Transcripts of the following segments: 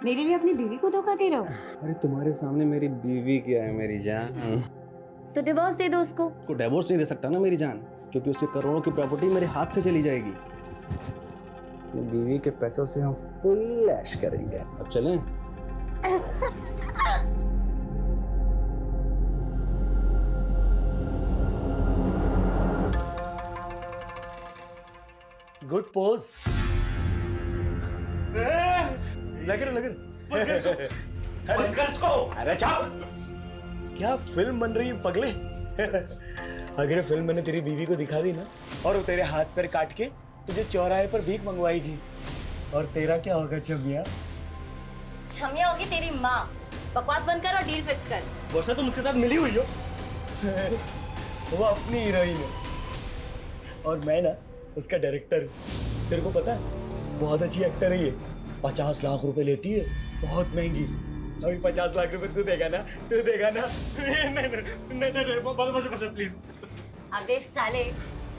मेरे लिए अपनी बीवी को धोखा दे रहे हो? अरे तुम्हारे सामने मेरी बीवी क्या है मेरी जान। तो डिवोर्स दे दो उसको। को डिवोर्स नहीं दे सकता ना मेरी जान, क्योंकि उसके करोड़ों की प्रॉपर्टी मेरे हाथ से चली जाएगी। अपनी बीवी के पैसों से हम फुल ऐश करेंगे। अब चलें? Good pose. लग रहा अरे चुप। क्या फिल्म बन रही है पगले? अगर फिल्म मैंने तेरी बीवी को दिखा दी ना, और वो तेरे हाथ पैर काट के तुझे चौराहे पर भीख मंगवाएगी, और तेरा क्या होगा छमिया? छमिया होगी तेरी माँ। बकवास बंद कर और डील फिक्स कर। वर्षा तुम उसके साथ मिली हुई हो? वो अपनी हीरोइन है और मैं ना उसका डायरेक्टर हूँ। तेरे को पता है बहुत अच्छी एक्टर है ये। 50 लाख रुपए लेती है, बहुत महंगी। अभी 50 लाख रुपए तू देगा ना? नहीं प्लीज। अबे साले,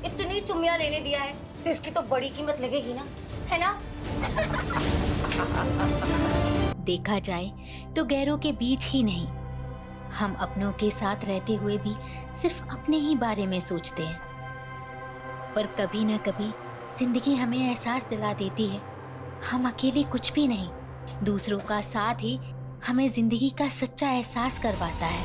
इतनी चुम्मिया लेने दिया है तो इसकी तो बड़ी कीमत लगेगी ना, है ना? देखा जाए तो गैरों के बीच ही नहीं, हम अपनों के साथ रहते हुए भी सिर्फ अपने ही बारे में सोचते हैं। पर कभी न कभी जिंदगी हमें एहसास दिला देती है हम अकेले कुछ भी नहीं। दूसरों का साथ ही हमें जिंदगी का सच्चा एहसास करवाता है।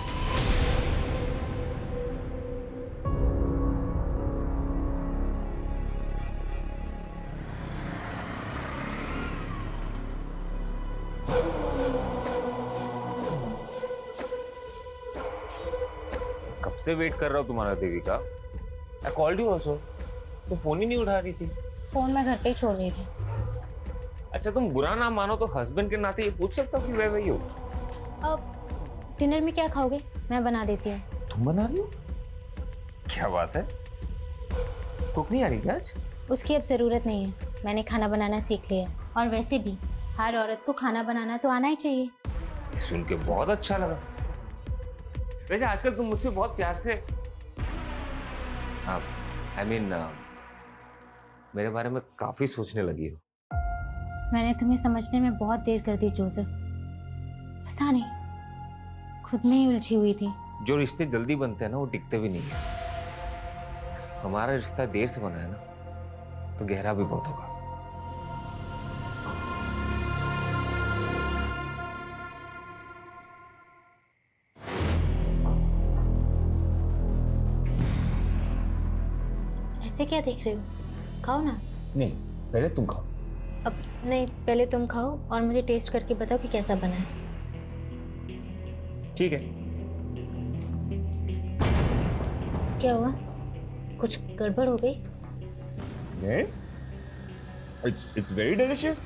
कब से वेट कर रहा हूँ तुम्हारा Devika. I called you also, तो फोन ही नहीं उठा रही थी। फोन मैं घर पे ही छोड़ रही थी। अच्छा तुम बुरा ना मानो तो हस्बैंड के नाते ये पूछ सकता हूँ कि वह वही हो। अब डिनर में क्या खाओगे? मैं बना देती हूँ। तुम बना रही हो? क्या बात है, कुक नहीं आ रही क्या आज? उसकी अब जरूरत नहीं है, मैंने खाना बनाना सीख लिया। और वैसे भी हर औरत को खाना बनाना तो आना ही चाहिए। सुन के बहुत अच्छा लगा। वैसे आजकल तुम मुझसे बहुत प्यार से मेरे बारे में काफी सोचने लगी हो। मैंने तुम्हें समझने में बहुत देर कर दी जोसेफ। पता नहीं, खुद में ही उलझी हुई थी। जो रिश्ते जल्दी बनते हैं ना वो टिकते भी नहीं है। हमारा रिश्ता देर से बना है ना तो गहरा भी बहुत होगा। ऐसे क्या देख रहे हो? खाओ ना। नहीं, पहले तुम खाओ। अब नहीं, पहले तुम खाओ और मुझे टेस्ट करके बताओ कि कैसा बना है। ठीक है। क्या हुआ? कुछ गड़बड़ हो गई? नहीं, it's very delicious।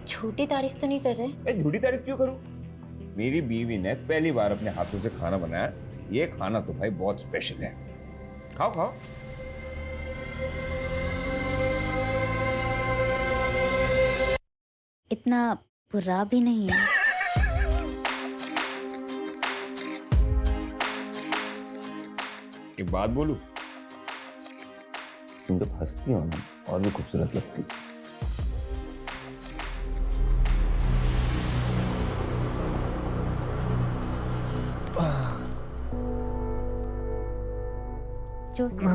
छोटी तारीफ तो नहीं कर रहे? झूठी तारीफ क्यों करूं? मेरी बीवी ने पहली बार अपने हाथों से खाना बनाया। ये खाना तो भाई बहुत स्पेशल है। खाओ खाओ। इतना बुरा भी नहीं है। एक बात बोलूं, तुम जब हंसती हो ना और भी खूबसूरत लगती। जोसेफ,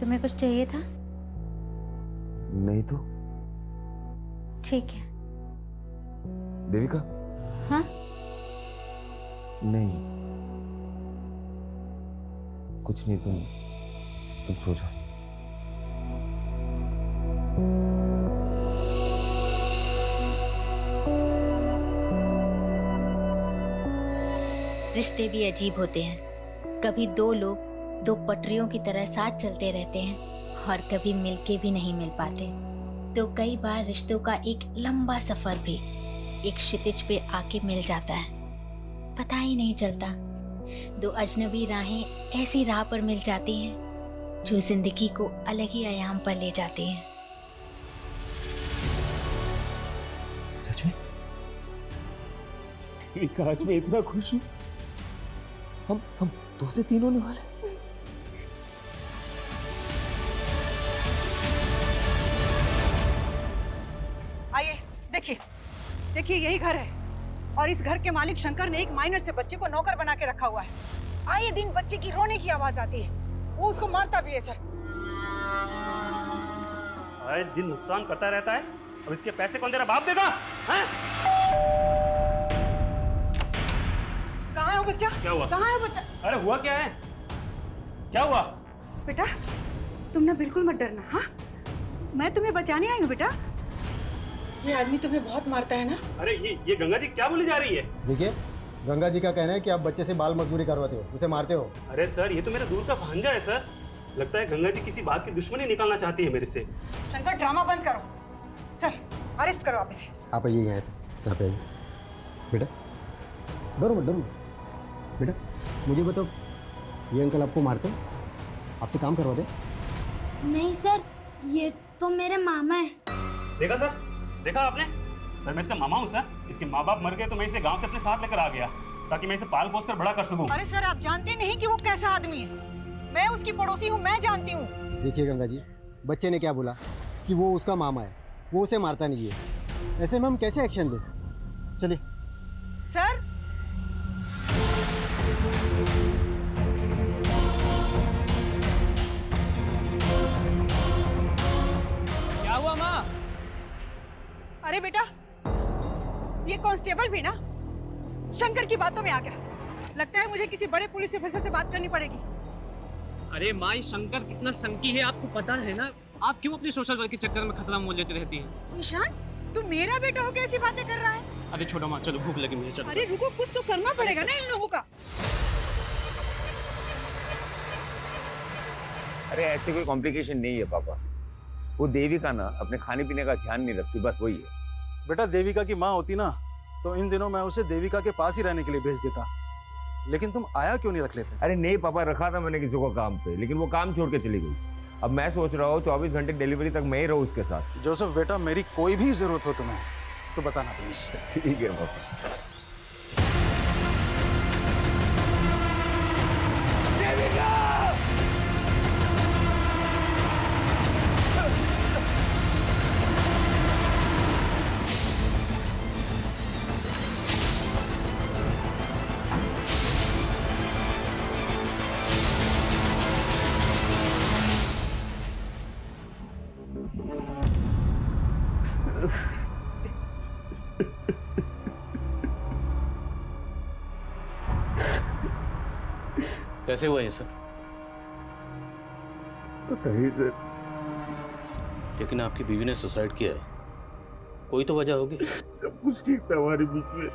तुम्हें कुछ चाहिए था? नहीं तो ठीक है। देविका। हाँ? नहीं कुछ नहीं, तुम सो जाओ। रिश्ते भी अजीब होते हैं। कभी दो लोग दो पटरियों की तरह साथ चलते रहते हैं और कभी मिलके भी नहीं मिल पाते। तो कई बार रिश्तों का एक लंबा सफर भी एक क्षितिज पे आके मिल जाता है, पता ही नहीं चलता। दो अजनबी राहें ऐसी राह पर मिल जाती हैं जो जिंदगी को अलग ही आयाम पर ले जाती हैं। सच में? आज मैं इतना खुश हूँ। हम 2 से 3 होने वाले। देखिए देखिए, यही घर है और इस घर के मालिक शंकर ने एक माइनर से बच्चे को नौकर बना के रखा हुआ है। आए दिन बच्चे की रोने की आवाज आती है, वो उसको मारता भी है सर। आए दिन नुकसान करता रहता है, अब इसके पैसे कौन तेरा बाप देगा? हैं? कहाँ है वो बच्चा? क्या हुआ? कहाँ है वो बच्चा? अरे हुआ क्या है? क्या हुआ? बेटा तुम ना बिल्कुल मत डरना। हाँ, मैं तुम्हें बचाने आई हूँ बेटा। ये आदमी तुम्हें बहुत मारता है ना। अरे ये गंगा जी क्या बोली जा रही है? देखिए, गंगा जी का कहना है कि आप बच्चे से बाल मजदूरी करवाते हो, उसे मारते हो। अरे सर, ये तो मेरा दूर का भांजा है सर। लगता है गंगा जी किसी बात की दुश्मनी निकालना चाहती है मेरे से। शंकर ड्रामा बंद करो। सर अरेस्ट करो आप इसे। आप आइए यहाँ पे आइए। बेटा डरो मत, डरो मत। बेटा मुझे बताओ, ये अंकल आपको मारते हैं, आपसे काम करवाते हैं? नहीं सर, ये तो मेरे मामा है। देखा सर, देखा आपने? सर मैं इसका मामा हूँ सर। इसके माँ बाप मर गए तो मैं इसे गांव से अपने साथ लेकर आ गया ताकि मैं इसे पाल पोस कर बड़ा कर सकूं। अरे सर आप जानते नहीं कि वो कैसा आदमी है। मैं उसकी पड़ोसी हूँ, मैं जानती हूँ। देखिए गंगा जी, बच्चे ने क्या बोला कि वो उसका मामा है, वो उसे मारता नहीं है। ऐसे में हम कैसे एक्शन दें? चलिए। सर क्या हुआ माँ? अरे बेटा, ये कांस्टेबल भी ना शंकर की बातों में आ गया। लगता है मुझे किसी बड़े पुलिस ऑफिसर से बात करनी पड़ेगी। अरे माँ, ये शंकर कितना संकी है आपको पता है ना। आप क्यों अपनी सोशल वर्क के चक्कर में खतरा मोल लेती रहती हैं? निशान, तू मेरा बेटा हो कैसी बातें कर रहा है? अरे छोड़ो माँ, चलो भूख लगी मुझे, चलो। अरे रुको, कुछ तो करना पड़ेगा ना इन लोगों का। अरे ऐसे कोई कॉम्प्लिकेशन नहीं है पापा। वो देविका ना अपने खाने पीने का ध्यान नहीं रखती, बस वही है। बेटा देविका की माँ होती ना तो इन दिनों मैं उसे देविका के पास ही रहने के लिए भेज देता, लेकिन तुम आया क्यों नहीं रख लेते? अरे नहीं पापा, रखा था मैंने किसी को काम पे, लेकिन वो काम छोड़ के चली गई। अब मैं सोच रहा हूँ 24 घंटे डिलीवरी तक मैं ही रहूँ उसके साथ। जोसेफ बेटा, मेरी कोई भी जरूरत हो तुम्हें तो बताना प्लीज। ठीक है पापा। कैसे हुआ ये सर? पता नहीं सर। लेकिन आपकी बीवी ने सुसाइड किया है, कोई तो वजह होगी। सब कुछ ठीक था हमारे बीच में,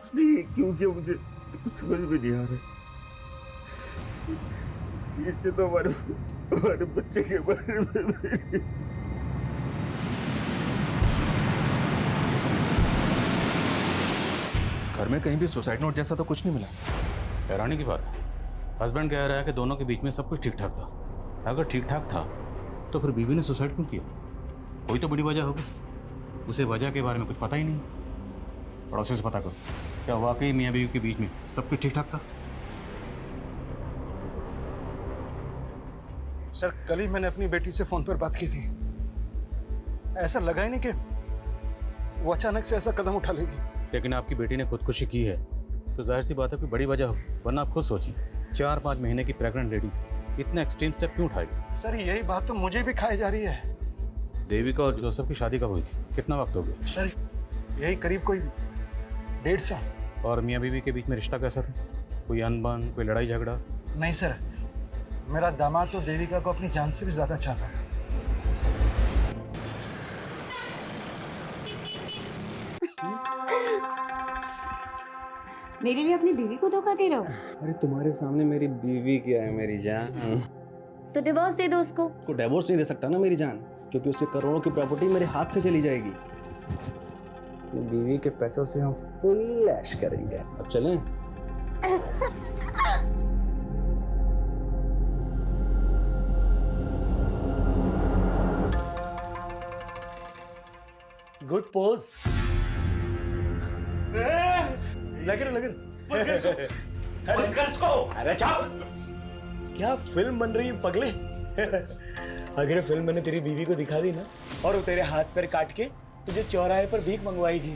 उसने क्यों किया मुझे कुछ समझ में नहीं आ रहा। इससे तो हमारे बच्चे के बारे में घर में कहीं भी सुसाइड नोट जैसा तो कुछ नहीं मिला। हैरानी की बात है, हस्बैंड कह रहा है कि दोनों के बीच में सब कुछ ठीक ठाक था। अगर ठीक ठाक था तो फिर बीवी ने सुसाइड क्यों किया? कोई तो बड़ी वजह होगी। उसे वजह के बारे में कुछ पता ही नहीं। पड़ोसी से पता करो, क्या वाकई मियाँ बीवी के बीच में सब कुछ ठीक ठाक था? सर कल ही मैंने अपनी बेटी से फोन पर बात की थी। ऐसा लगा ही नहीं कि वो अचानक से ऐसा कदम उठा लेगी। लेकिन आपकी बेटी ने खुदकुशी की है तो जाहिर सी बात है कोई बड़ी वजह होगी, वरना आप खुद सोचिए 4-5 महीने की प्रेग्नेंट लेडी इतना एक्सट्रीम स्टेप क्यों उठाएगी? सर यही बात तो मुझे भी खाई जा रही है। देविका और जोसेफ की शादी कब हुई थी? कितना वक्त हो गया? सर यही करीब कोई 1.5 साल। और मियाँ बीवी के बीच में रिश्ता कैसा था? कोई अनबन, कोई लड़ाई झगड़ा? नहीं सर, मेरा दामाद तो देविका को अपनी जान से भी ज्यादा चाहता है। मेरे लिए अपनी बीवी को धोखा दे रहे हो? अरे तुम्हारे सामने मेरी बीवी क्या है मेरी जान। तो डिवोर्स दे दो उसको। को डिवोर्स नहीं दे सकता ना मेरी जान, क्योंकि उसके करोड़ों की प्रॉपर्टी मेरे हाथ से चली जाएगी। बीवी के पैसों से हम फुल ऐश करेंगे। अब चलें? Good pose. लगे अरे चाप! क्या फिल्म बन रही है पगले? अगर फिल्म मैंने तेरी बीवी को दिखा दी ना और वो तेरे हाथ पैर काट के तुझे चौराहे पर भीख मंगवाएगी।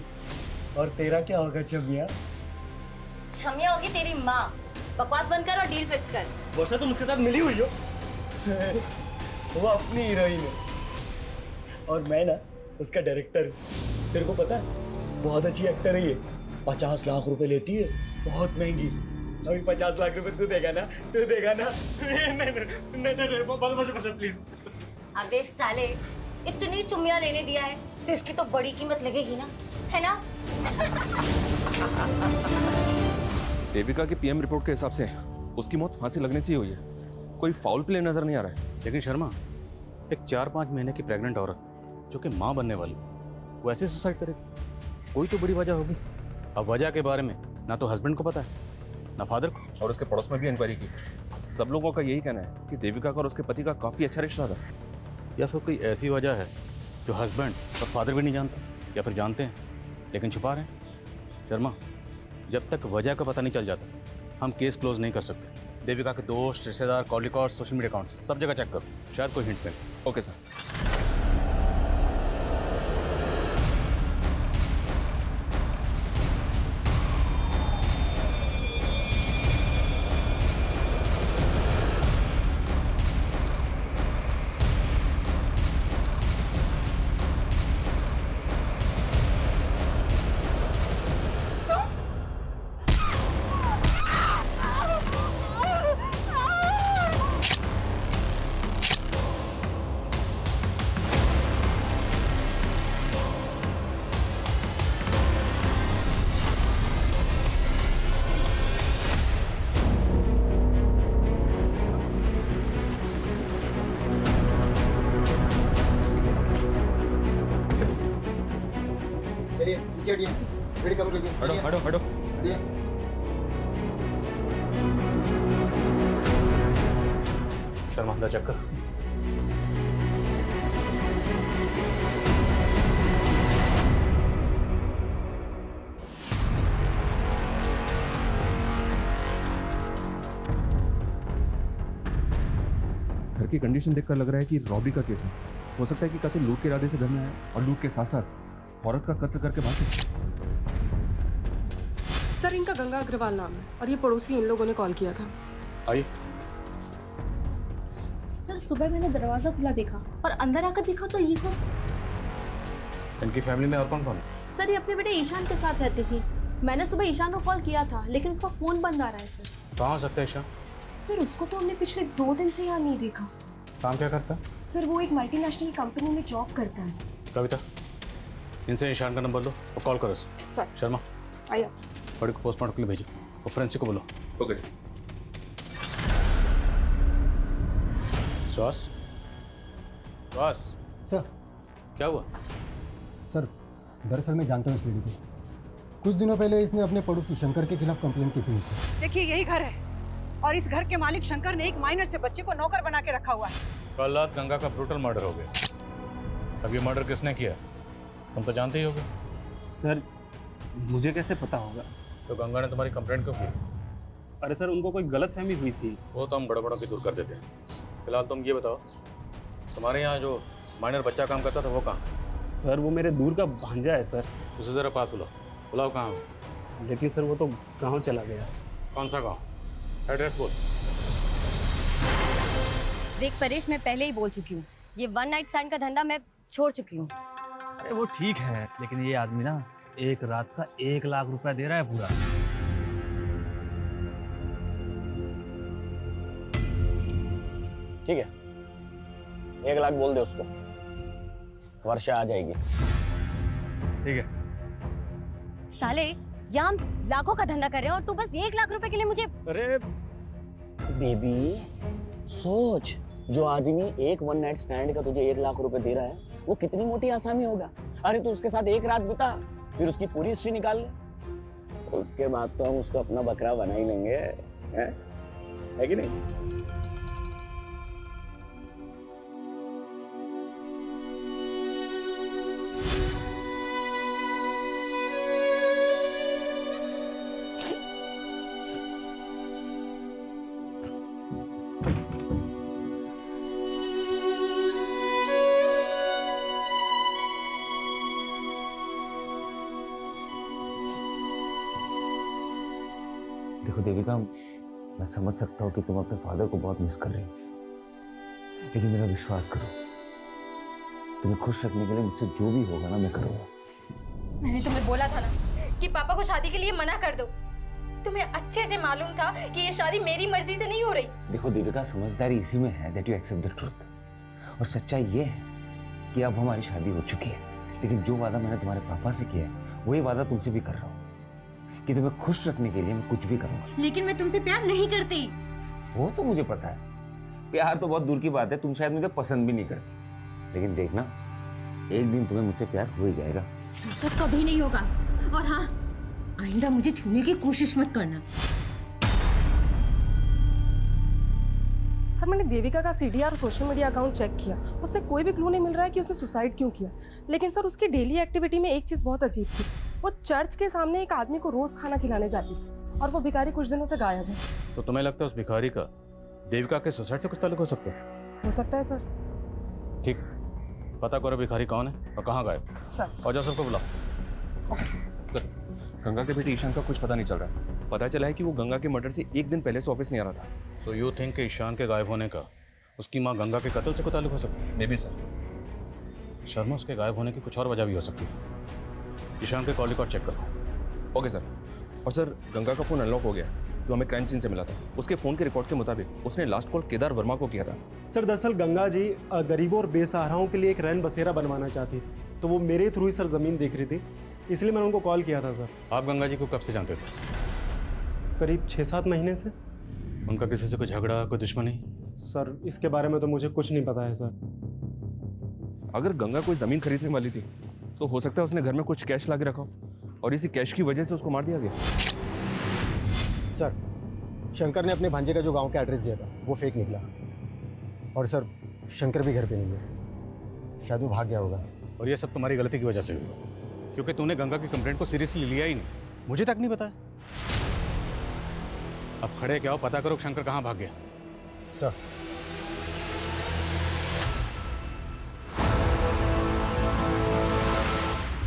और तेरा क्या होगा छमिया? छमिया होगी तेरी माँ। बकवास बंद कर और डील फिक्स कर। वर्षा तुम उसके साथ मिली हुई हो? वो अपनी हीरोइन है और मैं ना उसका डायरेक्टर हूँ। तेरे को पता है बहुत अच्छी एक्टर है ये। 50 लाख रुपए लेती है, बहुत महंगी। अभी 50 लाख रुपए तू देगा ना? तू देगा ना? नहीं प्लीज। अबे साले, इतनी चुम्मियां लेने दिया है तो इसकी तो बड़ी कीमत लगेगी ना, है ना? देविका की पीएम रिपोर्ट के हिसाब से उसकी मौत फांसी लगने से ही हुई है। कोई फाउल प्ले नजर नहीं आ रहा है। लेकिन शर्मा, एक 4-5 महीने की प्रेग्नेंट औरत जो कि माँ बनने वाली थी, वो ऐसे सुसाइड करेगी? कोई तो बड़ी वजह होगी। अब वजह के बारे में ना तो हस्बैंड को पता है ना फादर को। और उसके पड़ोस में भी इंक्वायरी की। सब लोगों का यही कहना है कि देविका का और उसके पति का काफी अच्छा रिश्ता था। या फिर कोई ऐसी वजह है जो हस्बैंड और फादर भी नहीं जानते, या फिर जानते हैं लेकिन छुपा रहे हैं। शर्मा, जब तक वजह का पता नहीं चल जाता हम केस क्लोज नहीं कर सकते। देविका के दोस्त, रिश्तेदार, call record, social media account सब जगह चेक करो, शायद कोई हिंट मिले। Okay sir. चलिए नीचे हटिए, रेडी कवर कीजिए। हटो हटो हटो। हटिए। शर्मा, अंदर चेक कर। घर की कंडीशन देखकर लग रहा है कि रॉबरी का केस है। हो सकता है कि कातिल लूट के इरादे से घर में आया और लूट के साथ साथ औरत का कत्ल करके भाग गया। सर, इनका गंगा अग्रवाल नाम है और ये पड़ोसी इन लोगों ने कॉल किया था। आइए। सर, सुबह मैंने दरवाजा खुला देखा और अंदर आकर देखा तो ये सब। इनकी फैमिली में और कौन कौन है? सर, ये अपने बेटे ईशान के साथ रहती थी। मैंने सुबह ईशान को कॉल किया था लेकिन उसका फोन बंद आ रहा है सर। कहाँ हो सकता है ईशान? सर, उसको तो हमने पिछले 2 दिन से यहाँ नहीं देखा। काम क्या करता है? सर, वो एक मल्टीनेशनल कंपनी में जॉब करता है। कविता, इनसे ईशान का नंबर लो और कॉल करो उसे। सर। शर्मा, आइए। बड़ी को पोस्टमार्टम के लिए भेजो और फोरेंसिक को बोलो। Okay sir. श्वास, श्वास। सर। क्या हुआ? सर, दरअसल मैं जानता हूँ इस लेडी को। कुछ दिनों पहले इसने अपने पड़ोसी शंकर के खिलाफ कंप्लेंट की थी मुझसे। देखिए, यही घर है और इस घर के मालिक शंकर ने एक माइनर से बच्चे को नौकर बना के रखा हुआ है। कल रात गंगा का ब्रूटल मर्डर हो गया। अब ये मर्डर किसने किया तुम तो जानते ही होगे। सर, मुझे कैसे पता होगा? तो गंगा ने तुम्हारी कंप्लेंट क्यों की? अरे सर, उनको कोई गलतफहमी हुई थी। वो तो हम गड़बड़ों की दूर कर देते हैं। फिलहाल तुम ये बताओ, तुम्हारे यहाँ जो माइनर बच्चा काम करता था वो कहाँ? सर, वो मेरे दूर का भांजा है सर। उसे ज़रा पास बुलाओ। बुलाओ कहाँ? लेकिन सर, वो तो गाँव चला गया। कौन सा गाँव? एड्रेस बोल। देख परेश, मैं पहले ही बोल चुकी हूँ, ये 1 नाइट स्टैंड का धंधा मैं छोड़ चुकी हूँ। अरे वो ठीक है, लेकिन ये आदमी ना एक रात का 1 लाख रुपया दे रहा है पूरा। ठीक है, 1 लाख बोल दे उसको, वर्षा आ जाएगी। ठीक है। साले, यहाँ हम लाखों का धंधा कर रहे हैं और तू बस 1 लाख रुपए के लिए मुझे। अरे बेबी, सोच, जो आदमी एक 1 नाइट स्टैंड का तुझे 1 लाख रुपए दे रहा है वो कितनी मोटी आसामी होगा। अरे तू उसके साथ एक रात बिता, फिर उसकी पूरी हिस्ट्री निकाल ले, उसके बाद तो हम उसको अपना बकरा बना ही लेंगे, है कि नहीं? देखो देविका, मैं समझ सकता हूँ कि तुम अपने फादर को बहुत मिस कर रही हो, लेकिन मेरा विश्वास करो, तुम्हें खुश रखने के लिए मुझसे जो भी होगा ना मैं करूँगा। मैंने तुम्हें बोला था ना कि पापा को शादी के लिए मना कर दो। तुम्हें अच्छे से मालूम था कि ये शादी मेरी मर्जी से नहीं हो रही। देखो देविका, समझदारी इसी में है that you accept the truth, और सच्चाई ये है कि अब हमारी शादी हो चुकी है, लेकिन जो वादा मैंने तुम्हारे पापा से किया है वही वादा तुमसे भी कर रहा हूँ कि तुम्हें खुश रखने के लिए मैं कुछ भी करूँगा। लेकिन मैं तुमसे प्यार नहीं करती। वो तो मुझे पता है, प्यार तो बहुत दूर की बात है, तुम शायद मुझे पसंद भी नहीं करती, लेकिन देखना एक दिन तुम्हें मुझसे प्यार हो ही जाएगा। सब कभी नहीं होगा, और हाँ, आइंदा मुझे छूने की कोशिश मत करना। सर मैंने देविका का सीडीआर और सोशल मीडिया अकाउंट चेक किया, उससे कोई भी क्लू नहीं मिल रहा है कि उसने सुसाइड क्यों किया। लेकिन सर उसकी डेली एक्टिविटी में एक चीज़ बहुत अजीब थी, वो चर्च के सामने एक आदमी को रोज खाना खिलाने जाती थी, और वो भिखारी कुछ दिनों से गायब है। तो तुम्हें लगता है उस भिखारी का देविका के सुसाइड से कुछ ताल्लुक हो सकता है? हो सकता है सर। ठीक, पता करो भिखारी कौन है और कहाँ गायब। सर। और जाओ सबको बुलाओ। Okay sir. सर, गंगा के बेटे ईशान का कुछ पता नहीं चल रहा है। पता चला है कि वो गंगा के मर्डर से एक दिन पहले से ऑफिस नहीं आ रहा था। तो यू थिंक कि ईशान के गायब होने का उसकी माँ गंगा के कत्ल से कोई ताल्लुक हो सकता है? May be sir. शर्मा, उसके गायब होने की कुछ और वजह भी हो सकती है। ईशान के कॉल रिकॉर्ड चेक करो। Okay sir. और सर, गंगा का फोन अनलॉक हो गया जो हमें क्राइम सीन से मिला था। उसके फोन के रिकॉर्ड के मुताबिक उसने लास्ट कॉल केदार वर्मा को किया था। सर दरअसल गंगा जी गरीबों और बेसहाराओं के लिए एक रैन बसेरा बनवाना चाहती थी, तो वो मेरे थ्रू ही सर ज़मीन देख रही थी, इसलिए मैंने उनको कॉल किया था सर। आप गंगा जी को कब से जानते थे? करीब 6-7 महीने से। उनका किसी से कोई झगड़ा, कोई दुश्मनी? सर इसके बारे में तो मुझे कुछ नहीं पता है सर। अगर गंगा कोई ज़मीन खरीदने वाली थी तो हो सकता है उसने घर में कुछ कैश ला के रखा हो और इसी कैश की वजह से उसको मार दिया गया। सर, शंकर ने अपने भांजे का जो गांव का एड्रेस दिया था वो फेक निकला, और सर शंकर भी घर पे नहीं है, शायद वो भाग गया होगा। और ये सब तुम्हारी गलती की वजह से हुआ, क्योंकि तूने गंगा की कंप्लेंट को सीरियसली लिया ही नहीं, मुझे तक नहीं बताया। अब खड़े क्या हो, पता करो शंकर कहाँ भाग गया। सर।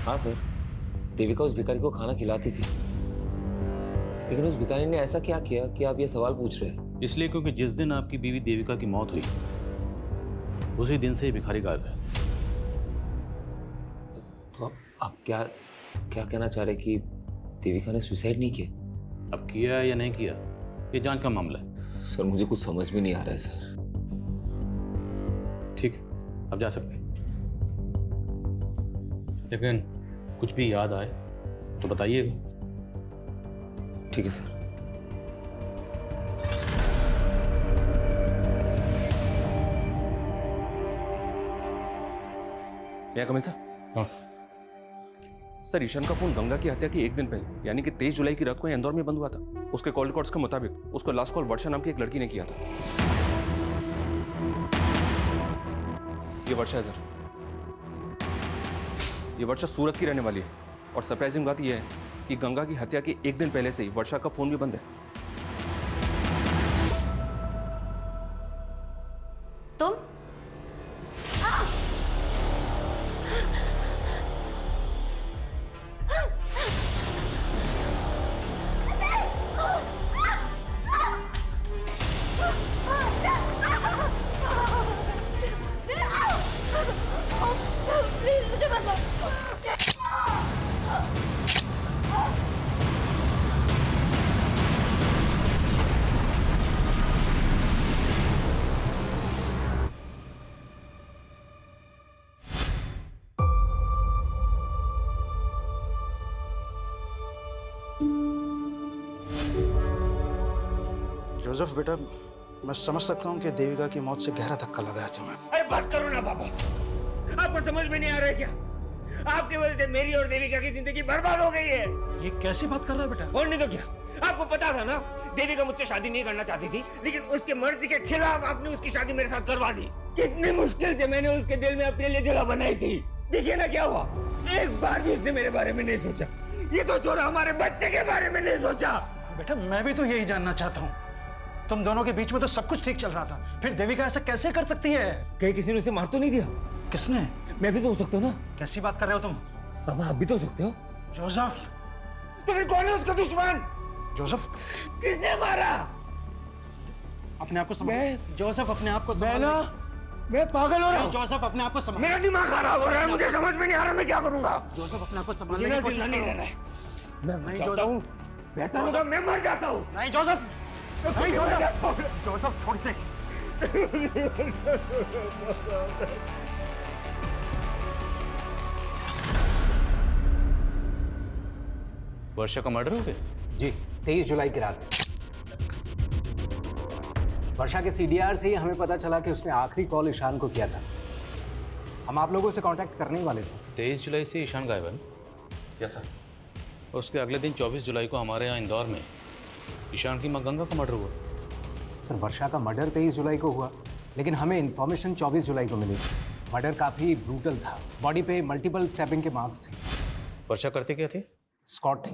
हाँ सर, देविका उस भिखारी को खाना खिलाती थी, लेकिन उस भिखारी ने ऐसा क्या किया कि आप ये सवाल पूछ रहे हैं? इसलिए क्योंकि जिस दिन आपकी बीवी देविका की मौत हुई उसी दिन से ये भिखारी गायब है। तो आप क्या कहना चाह रहे कि देविका ने सुसाइड नहीं किया? अब किया या नहीं किया ये जांच का मामला है। सर मुझे कुछ समझ में नहीं आ रहा है सर। ठीक, अब जा सकते हैं, लेकिन कुछ भी याद आए तो बताइएगा। ठीक है सर। क्या कमें सर? हाँ। सर, ईशान का फोन गंगा की हत्या की एक दिन पहले यानी कि 23 जुलाई की रात को इंदौर में बंद हुआ था। उसके कॉल रिकॉर्ड्स के मुताबिक उसको लास्ट कॉल वर्षा नाम की एक लड़की ने किया था। ये वर्षा है सर, ये वर्षा सूरत की रहने वाली है, और सरप्राइजिंग बात यह है कि गंगा की हत्या के एक दिन पहले से ही वर्षा का फोन भी बंद है। तुम? जोसेफ बेटा, मैं समझ सकता हूँ कि देविका की मौत से गहरा धक्का लगा है तुम्हें। अरे बस करो ना पापा, आपको समझ में नहीं आ रहा है क्या? आपकी वजह से मेरी और देविका की जिंदगी बर्बाद हो गई है। ये कैसी बात कर रहा है बेटा? और नहीं तो क्या, आपको पता था ना देविका मुझसे शादी नहीं करना चाहती थी, लेकिन उसके मर्जी के खिलाफ आपने उसकी शादी मेरे साथ करवा दी। कितनी मुश्किल से मैंने उसके दिल में अपने लिए जगह बनाई थी। देखिए ना क्या हुआ, एक बार भी उसने मेरे बारे में नहीं सोचा। ये तो छोड़ा, हमारे बच्चे के बारे में नहीं सोचा। बेटा मैं भी तो यही जानना चाहता हूँ, तुम दोनों के बीच में तो सब कुछ ठीक चल रहा था, फिर देविका ऐसा कैसे कर सकती है? कहीं किसी ने उसे मार तो नहीं दिया? किसने? मैं भी तो हो सकता हूँ ना। कैसी बात कर रहे हो तुम? पापा आप भी तो हो सकते हो। जोसेफ, तो फिर कौन है उसका दुश्मन? जोसेफ किसने मारा? अपने आप को संभाल। जोसेफ अपने आप को संभाल। मैं पागल हो रहा हूँ। जोसेफ अपने आप को संभाल। मेरा दिमाग खराब हो रहा है, मुझे समझ में नहीं आ रहा मैं क्या करूंगा। जोसेफ अपने आप को मुझे संभालने की कोशिश नहीं करो। रहना है। मैं मर नहीं, जाता जोसेफ। हूँ। बेहतर होगा मैं मर जाता हूँ। नहीं जोसेफ, नहीं जोसेफ, जोसेफ छोड़ से। वर्षा का मर्डर हो गया? जी, 23 जुलाई की रात। वर्षा के सीडीआर से ही हमें पता चला कि उसने आखिरी कॉल ईशान को किया था। हम आप लोगों से कांटेक्ट करने ही वाले थे। 23 जुलाई से ईशान गायब है? Yes sir. और उसके अगले दिन 24 जुलाई को हमारे यहाँ इंदौर में ईशान की माँ गंगा का मर्डर हुआ। सर, वर्षा का मर्डर 23 जुलाई को हुआ, लेकिन हमें इन्फॉर्मेशन 24 जुलाई को मिली। मर्डर काफ़ी ब्रूटल था, बॉडी पे मल्टीपल स्टैबिंग के मार्क्स थे। वर्षा करते क्या थे? स्कॉट थी।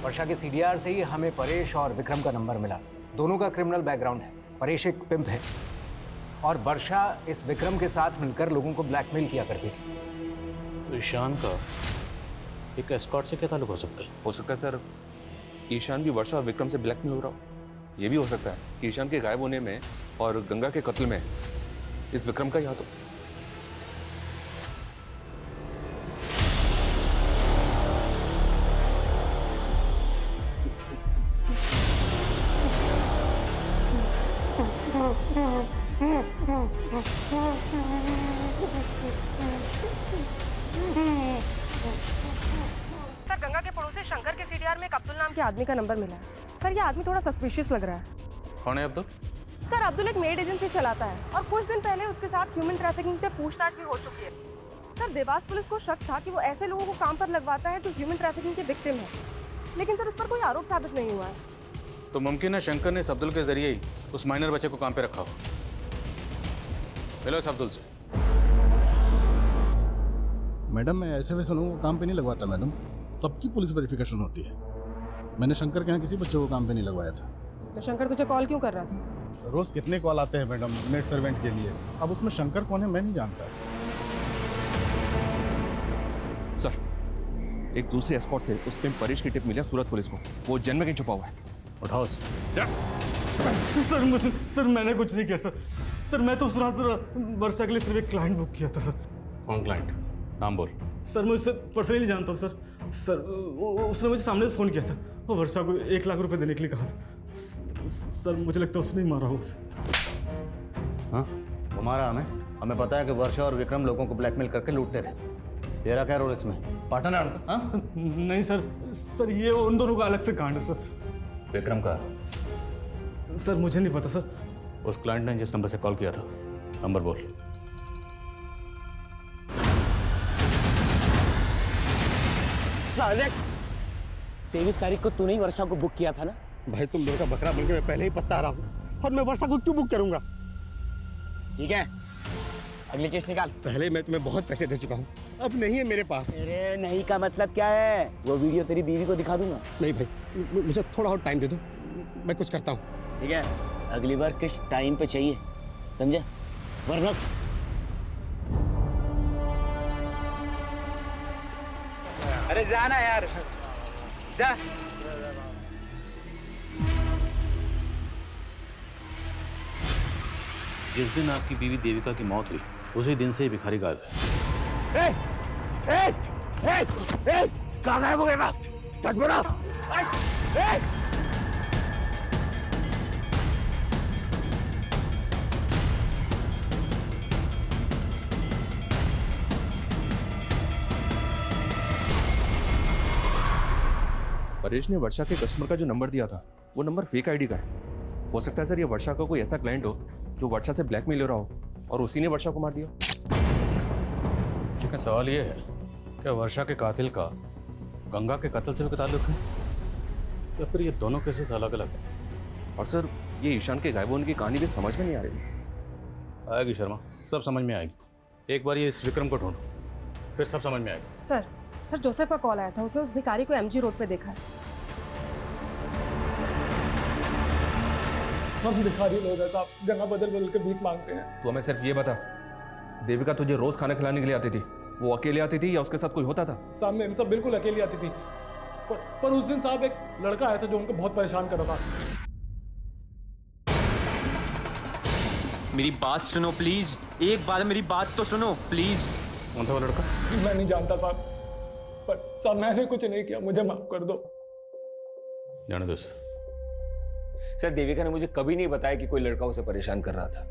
वर्षा के सीडीआर से ही हमें परेश और विक्रम का नंबर मिला। दोनों का क्रिमिनल बैकग्राउंड है। परेश एक पिम्प है और वर्षा इस विक्रम के साथ मिलकर लोगों को ब्लैकमेल किया करती थी। तो ईशान का एक एस्कॉर्ट से क्या ताल्लुक हो सकता है? हो सकता है सर ईशान भी वर्षा और विक्रम से ब्लैकमेल हो रहा हो। ये भी हो सकता है कि ईशान के गायब होने में और गंगा के कत्ल में इस विक्रम का ही हाथ हो। सर, गंगा के पड़ोसी शंकर के सीडीआर में एक अब्दुल नाम के आदमी का नंबर मिला है। सर, ये आदमी थोड़ा सस्पिशियस लग रहा है। कौन है अब्दुल? सर, अब्दुल एक मेड एजेंसी चलाता है और कुछ दिन पहले उसके साथ ह्यूमन ट्रैफिकिंग पे पूछताछ भी हो चुकी है। सर, देवास पुलिस को शक था कि वो ऐसे लोगों को काम पर लगवाता है जो ह्यूमन ट्रैफिकिंग के विक्टिम है, लेकिन सर उस पर कोई आरोप साबित नहीं हुआ है। तो मुमकिन है शंकर ने इस अब्दुल के जरिए ही उस माइनर बच्चे को काम पे रखा हो। मिलो इस अब्दुल से। मैडम, मैं ऐसे वैसे लोगों को काम पे नहीं लगवाता मैडम। सबकी पुलिस वेरिफिकेशन होती है। मैंने शंकर के यहाँ किसी बच्चे को काम पे नहीं लगवाया था। तो शंकर तुझे कॉल क्यों कर रहा था? रोज कितने कॉल आते हैं मैडम मेड सर्वेंट के लिए। अब उसमें शंकर कौन है मैं नहीं जानता। सर एक दूसरे एस्कॉर्ट से उस पे परेश की टिप मिली है सूरत पुलिस को। वो जन्म कहीं छुपा हुआ है। उठाओ सर मैंने कुछ नहीं किया सर। सर मैं तो उस रात वर्षा के लिए सिर्फ एक क्लाइंट बुक किया था सर। कौन क्लाइंट? नाम बोल। सर मैं उससे पर्सनली जानता हूँ सर। सर उसने मुझे सामने से फ़ोन किया था और वर्षा को 1 लाख रुपए देने के लिए कहा था। सर मुझे लगता है उसने ही मारा हो उसे। हाँ, वो मारा हमें पता है कि वर्षा और विक्रम लोगों को ब्लैकमेल करके लूटते थे। तेरा क्या रोल इसमें? पार्टनर है उनका? हाँ? नहीं सर ये उन दोनों का अलग से कांड है सर। विक्रम का? सर मुझे नहीं पता सर। उस क्लाइंट ने जिस नंबर से कॉल किया था, नंबर बोल। साले, 23 तारीख को तूने ही वर्षा को बुक किया था ना? भाई तुम लोगों का बकरा बनके मैं पहले ही पछता रहा हूँ और मैं वर्षा को क्यों बुक करूंगा? ठीक है, अगली केस निकाल। पहले मैं तुम्हें बहुत पैसे दे चुका हूँ, अब नहीं है मेरे पास। अरे नहीं का मतलब क्या है? वो वीडियो तेरी बीवी को दिखा दूंगा। नहीं भाई, मुझे थोड़ा और टाइम दे दो, मैं कुछ करता हूँ। ठीक है, अगली बार किस टाइम पे चाहिए, समझे? वरना अरे जाना यार, जा। जिस दिन आपकी बीवी देविका की मौत हुई उसी दिन से ही भिखारी गायब है। कहाँ गायब हो गया? सच बोला। परेश ने वर्षा के कस्टमर का जो नंबर दिया था वो नंबर फेक आईडी का है। हो सकता है सर ये वर्षा का कोई ऐसा क्लाइंट हो जो वर्षा से ब्लैकमेल हो रहा हो और उसी ने वर्षा को मार दिया। लेकिन सवाल ये है कि वर्षा के कातिल का गंगा के कत्ल से भी ताल्लुक है या फिर ये दोनों केसेस अलग अलग हैं? और सर ये ईशान के गायब होने की कहानी भी समझ में नहीं आ रही। आएगी शर्मा, सब समझ में आएगी। एक बार ये इस विक्रम को ढूंढो, फिर सब समझ में आएगा। सर जोसेफ का कॉल आया था, उसने उस भिखारी को एमजी रोड पे देखा है। हम भिखारी लोग हैं साहब, जगह बदल बदल के भीख मांगते हैं। तो हमें सिर्फ ये बता, देविका तुझे रोज खाना खिलाने के लिए आती थी, वो अकेले आती थी या उसके साथ कोई होता था? सामने सब बिल्कुल अकेली आती थी। पर उस दिन साहब एक लड़का आया था जो उनको बहुत परेशान कर रहा था। मेरी बात सुनो प्लीज, एक बार मेरी बात तो सुनो प्लीज। कौन था वो लड़का? मैं नहीं जानता साहब, पर साहब मैंने कुछ नहीं किया, मुझे माफ कर दो। जाने दो सर, देविका ने मुझे कभी नहीं बताया कि कोई लड़का उसे परेशान कर रहा था।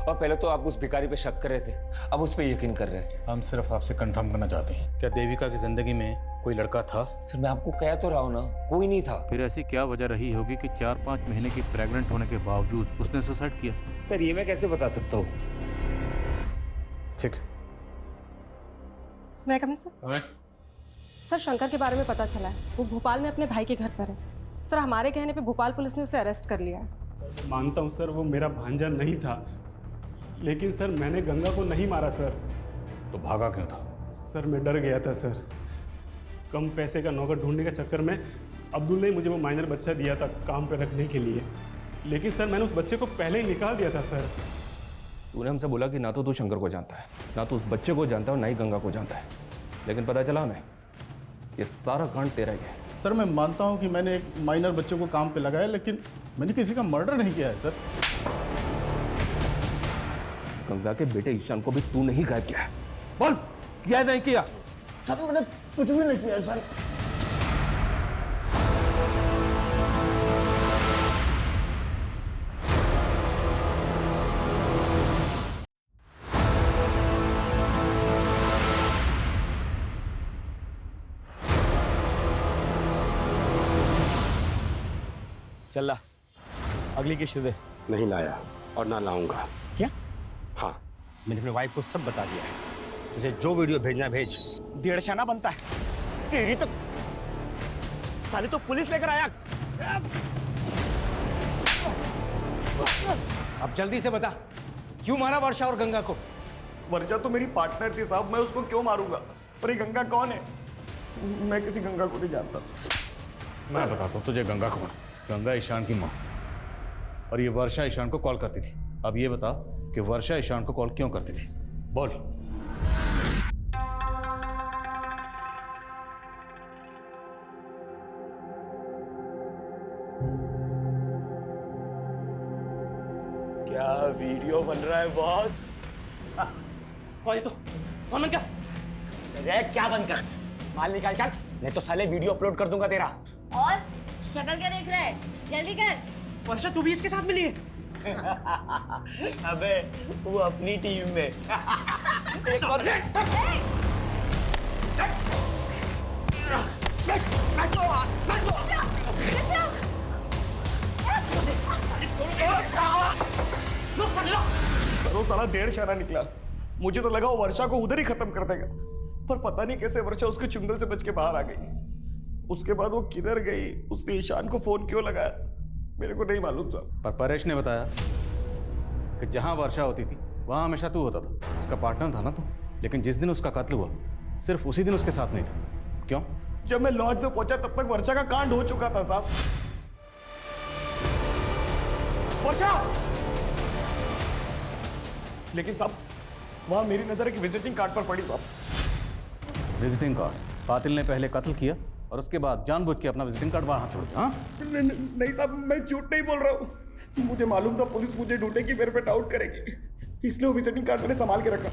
और पहले तो आप उस भिखारी पे शक कर रहे थे, अब उस पे यकीन कर रहे हैं। हम सिर्फ आपसे कंफर्म करना चाहते हैं, क्या देविका की जिंदगी में कोई लड़का था? सर मैं आपको कह तो रहा हूँ ना, कोई नहीं था। फिर ऐसी क्या वजह रही होगी कि 4-5 महीने की प्रेग्नेंट होने के बावजूद उसने सुसाइड किया? सर ये मैं कैसे बता सकता हूँ? ठीक। मैं कमिंग सर? सर शंकर के बारे में पता चला है, वो भोपाल में अपने भाई के घर पर है। सर हमारे कहने पे भोपाल पुलिस ने उसे अरेस्ट कर लिया है। मानता हूँ सर वो मेरा भांजा नहीं था, लेकिन सर मैंने गंगा को नहीं मारा सर। तो भागा क्यों था? सर मैं डर गया था सर। कम पैसे का नौकर ढूंढने के चक्कर में अब्दुल ने मुझे वो माइनर बच्चा दिया था काम पे रखने के लिए, लेकिन सर मैंने उस बच्चे को पहले ही निकाल दिया था सर। तूने हमसे बोला कि ना तो तू शंकर को जानता है, ना तो उस बच्चे को जानता है और ना ही गंगा को जानता है, लेकिन पता चला हमें ये सारा कांड तेरा ही है। सर मैं मानता हूँ कि मैंने एक माइनर बच्चे को काम पे लगाया, लेकिन मैंने किसी का मर्डर नहीं किया है सर। गंगा के बेटे ईशान को भी तू नहीं गायब किया है, बोल किया नहीं किया? सर मैंने कुछ भी नहीं किया सर। चल ला, अगली किश्त दे। नहीं लाया और ना लाऊंगा। क्या? हाँ, मैंने अपने वाइफ को सब बता दिया है। तुझे जो वीडियो भेजना है भेज। 1.5 आना बनता है तेरी तो। साले तो पुलिस लेकर आया। अब जल्दी से बता, क्यों मारा वर्षा और गंगा को? वर्षा तो मेरी पार्टनर थी साहब, मैं उसको क्यों मारूंगा? पर ये गंगा कौन है? मैं किसी गंगा को नहीं जानता। मैं बताता हूँ तुझे गंगा कौन है। गंगा ईशान की माँ, और ये वर्षा ईशान को कॉल करती थी। अब ये बता कि वर्षा ईशान को कॉल क्यों करती थी, बोल। क्या वीडियो बन रहा है बॉस? कौन है तू? कौन बन कर? अरे क्या बन कर? माल निकाल चल, नहीं तो साले वीडियो अपलोड कर दूंगा तेरा। और शक्ल क्या देख रहा है? जल्दी कर। वर्षा तू भी इसके साथ मिली है? अबे वो अपनी टीम में। एक और सर वो साला 1.5 आना निकला। मुझे तो लगा वो वर्षा को उधर ही खत्म कर देगा, पर पता नहीं कैसे वर्षा उसके चुंगल से बच के बाहर आ गई। उसके बाद वो किधर गई, उसने ईशान को फोन क्यों लगाया, मेरे को नहीं मालूम साहब। पर परेश ने बताया कि जहां वर्षा होती थी वहां हमेशा तू होता था, उसका पार्टनर था ना तू। लेकिन जिस दिन उसका कत्ल हुआ सिर्फ उसी दिन उसके साथ नहीं था। क्यों? जब मैं लॉज में पहुंचा तब तक वर्षा का कांड हो चुका था साहब। वर्षा! लेकिन साहब वहां मेरी नजर एक विजिटिंग कार्ड पर पड़ी साहब। Visiting card? कातिल ने पहले कत्ल किया और उसके बाद जानबूझ के अपना विजिटिंग कार्ड वहां छोड़ दिया। हाँ? नहीं साहब, मैं झूठ नहीं बोल रहा हूँ। मुझे मालूम था पुलिस मुझे ढूंढेगी, मेरे पे डाउट करेगी, इसलिए वो विजिटिंग कार्ड मैंने संभाल के रखा।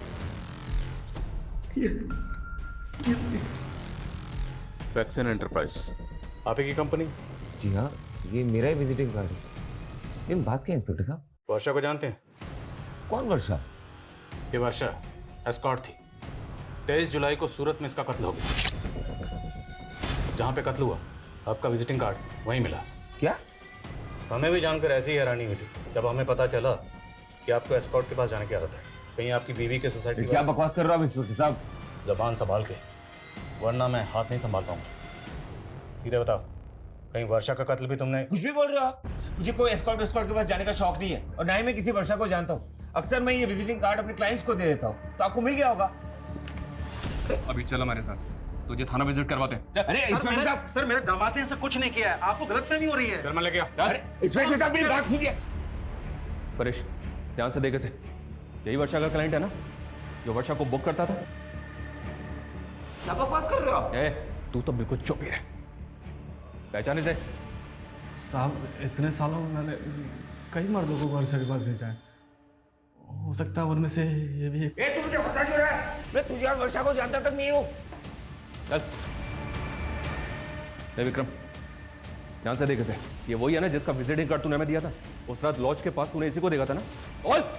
वैक्सीन एंटरप्राइज आप ही की कंपनी? जी हाँ, ये मेरा ही विजिटिंग कार्ड है। लेकिन बात क्या इंस्पेक्टर साहब? वर्षा को जानते हैं? कौन वर्षा? ये वर्षा एस्कॉर्ट थी। 23 जुलाई को सूरत में इसका कत्ल हो गया। जहाँ पे कत्ल हुआ आपका विजिटिंग कार्ड वहीं मिला। क्या? हमें भी जानकर ऐसी ही हैरानी हुई थी जब हमें पता चला कि आपको एस्कॉर्ट के पास जाने की आदत है। कहीं आपकी बीवी के सोसाइटी? क्या बकवास कर रहा हूँ इंस्पेक्टर साहब? जबान संभाल के, वरना मैं हाथ नहीं संभाल पाऊंगा। सीधे बताओ, कहीं वर्षा का कत्ल भी तुमने? कुछ भी बोल रहे हो आप? मुझे कोई एस्कॉर्ट के पास जाने का शौक नहीं है, और ना ही मैं किसी वर्षा को जानता हूँ। अक्सर मैं ये विजिटिंग कार्ड अपने क्लाइंट्स को दे देता हूँ, तो आपको मिल गया होगा। अभी चल हमारे साथ, तुझे थाना विजिट करवाते हैं। अरे इंस्पेक्टर साहब, सर मेरे दामाद ने ऐसा कुछ नहीं किया है, आपको गलतफहमी हो रही है। चल मैं लेके आ। अरे इंस्पेक्टर साहब मेरी बात सुनिए। परेश ध्यान से देखे से, यही वर्षा का क्लाइंट है ना जो वर्षा को बुक करता था? क्या बकवास कर रहे हो आप? तू तो बिल्कुल चुप ही रह। पहचाने थे? साहब इतने सालों में मैंने कई मर्दों को वर्षा के पास भेजा है, हो सकता है उनमें से ये भी एक। तू मुझे फंसा क्यों रहा है? मैं तुझे और वर्षा को जानता तक नहीं हूँ। चल विक्रम, ध्यान से देखे थे, ये वही है ना जिसका विजिटिंग कार्ड तूने हमें दिया था? उस रात लॉज के पास तूने इसी को देखा था ना? और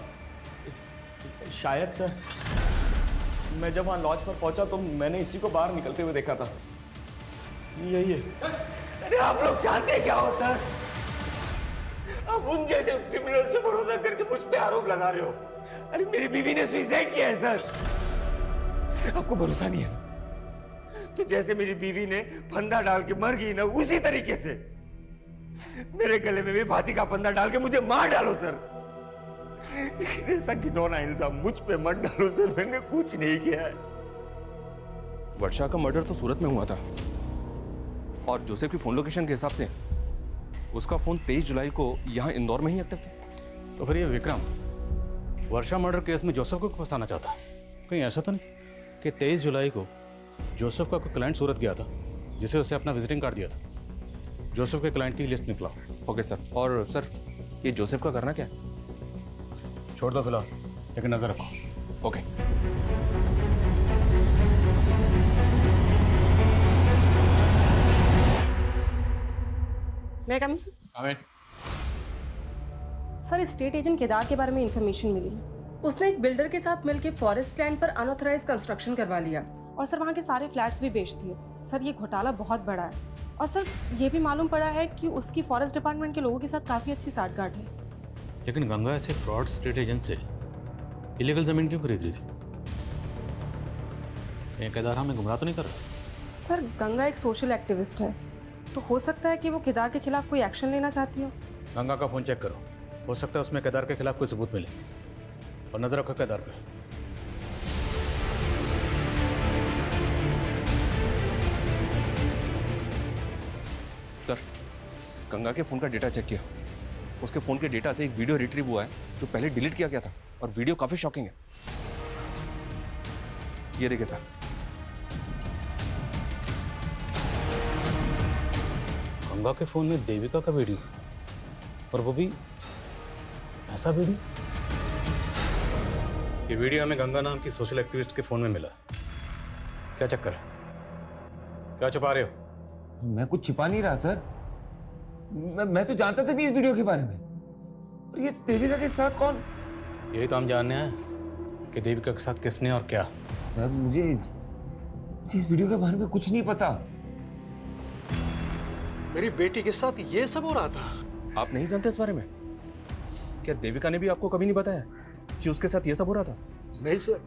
शायद सर, मैं जब वहां लॉज पर पहुंचा तो मैंने इसी को बाहर निकलते हुए देखा था। यही है। अरे आप लोग जानते क्या हो सर? आप उन जैसे क्रिमिनल्स पे भरोसा करके मुझ पे आरोप लगा रहे हो। अरे मेरी बीवी ने सुसाइड किया है सर। आपको भरोसा नहीं है तो जैसे मेरी बीवी ने फंदा डाल के मर गई ना, उसी तरीके से मेरे गले में भी फांसी का फंदा डाल के मुझे मार डालो सर। ऐसा घिनौना इल्जाम मुझ पे मत डालो सर, मैंने कुछ नहीं किया है। वर्षा का मर्डर तो सूरत में हुआ था और जोसेफ की फोन लोकेशन के हिसाब से उसका फोन 23 जुलाई को यहाँ इंदौर में ही एक्टिव था। तो फिर ये विक्रम वर्षा मर्डर केस में जोसेफ को फंसाना चाहता? कहीं ऐसा तो नहीं कि 23 जुलाई को जोसेफ का कोई क्लाइंट सूरत गया था जिसे उसे अपना विजिटिंग कार्ड दिया था? जोसेफ के क्लाइंट की लिस्ट निकला। Okay sir. और सर ये जोसेफ का करना क्या है? छोड़ दो फिलहाल, लेकिन नजर रखो। ओके। मैं come sir? Sir state agent Kedar के बारे में इंफॉर्मेशन मिली है। उसने एक बिल्डर के साथ मिलकर फॉरेस्ट लैंड पर अनऑथराइज कंस्ट्रक्शन करवा लिया और सर वहाँ के सारे फ्लैट्स भी बेच दिए। सर ये घोटाला बहुत बड़ा है और सर ये भी मालूम पड़ा है कि उसकी फॉरेस्ट डिपार्टमेंट के लोगों के साथ काफ़ी अच्छी साठगांठ है। लेकिन गंगा ऐसे फ्रॉड स्टेट एजेंट से इलीगल जमीन क्यों खरीद रही थी? ये केदार हमें गुमराह तो नहीं कर रहा? सर गंगा एक सोशल एक्टिविस्ट है, तो हो सकता है कि वो केदार के खिलाफ कोई एक्शन लेना चाहती हो। गंगा का फोन चेक करो, हो सकता है उसमें केदार के खिलाफ कोई सबूत मिले। और नजर रखो केदार पे। सर गंगा के फोन का डेटा चेक किया, उसके फोन के डेटा से एक वीडियो रिट्रीव हुआ है जो पहले डिलीट किया गया था और वीडियो काफी शॉकिंग है। ये देखिए सर। गंगा के फोन में देविका का वीडियो, और वो भी ऐसा वीडियो? ये वीडियो हमें गंगा नाम की सोशल एक्टिविस्ट के फोन में मिला। क्या चक्कर है? क्या छुपा रहे हो? मैं कुछ छिपा नहीं रहा सर। मैं तो जानता था नहीं इस वीडियो के बारे में। और ये देविका के साथ कौन? यही तो हम जानने हैं कि देविका के साथ किसने और क्या। सर मुझे इस वीडियो के बारे में कुछ नहीं पता। मेरी बेटी के साथ ये सब हो रहा था? आप नहीं जानते इस बारे में? क्या देविका ने भी आपको कभी नहीं बताया कि उसके साथ ये सब हो रहा था? नहीं सर।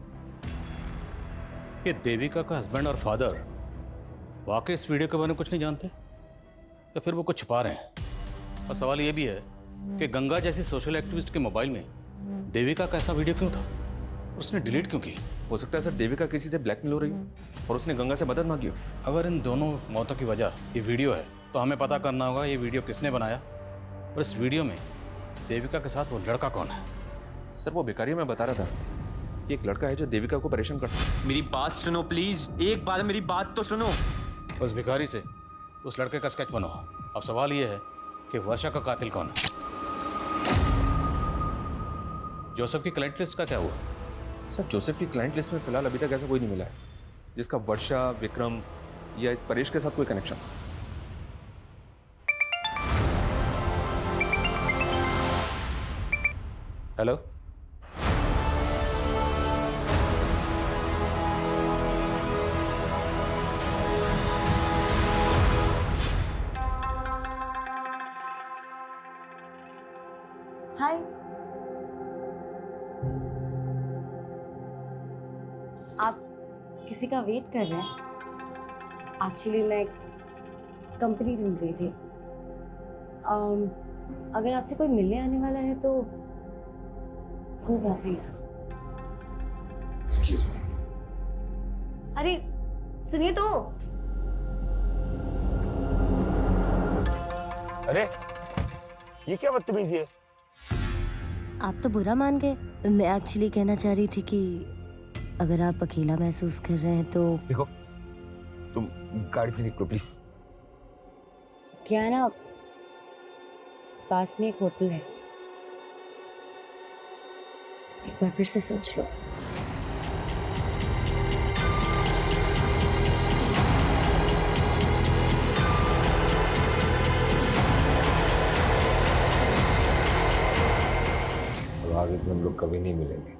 ये देविका का हस्बैंड और फादर वाकई इस वीडियो के बारे में कुछ नहीं जानते, या फिर वो कुछ छुपा रहे हैं? और सवाल ये भी है कि गंगा जैसी सोशल एक्टिविस्ट के मोबाइल में देविका का ऐसा वीडियो क्यों था? उसने डिलीट क्यों की? हो सकता है सर देविका किसी से ब्लैकमेल हो रही हो और उसने गंगा से मदद मांगी हो। अगर इन दोनों मौतों की वजह ये वीडियो है तो हमें पता करना होगा ये वीडियो किसने बनाया, और इस वीडियो में देविका के साथ वो लड़का कौन है। सर वो भिखारी मैं बता रहा था कि एक लड़का है जो देविका को परेशान करता है। मेरी बात सुनो प्लीज, एक बार मेरी बात तो सुनो। उस भिखारी से उस लड़के का स्केच बनाओ। अब सवाल ये है कि वर्षा का कातिल कौन है? जोसेफ की क्लाइंट लिस्ट का क्या हुआ? सर जोसेफ की क्लाइंट लिस्ट में फिलहाल अभी तक ऐसा कोई नहीं मिला है जिसका वर्षा, विक्रम या इस परेश के साथ कोई कनेक्शन। हेलो, हाय। आप किसी का वेट कर रहे हैं? एक्चुअली मैं कंपनी ढूंढ रही थी। अगर आपसे कोई मिलने आने वाला है तो कोई बात नहीं। Excuse me. अरे सुनिए तो। अरे ये क्या बदतमीजी है? आप तो बुरा मान गए। मैं एक्चुअली कहना चाह रही थी कि अगर आप अकेला महसूस कर रहे हैं तो देखो तुम गाड़ी से निकलो प्लीज। क्या है ना, पास में एक होटल है, एक बार फिर से सोच लो। अब आगे से हम लोग कभी नहीं मिलेंगे।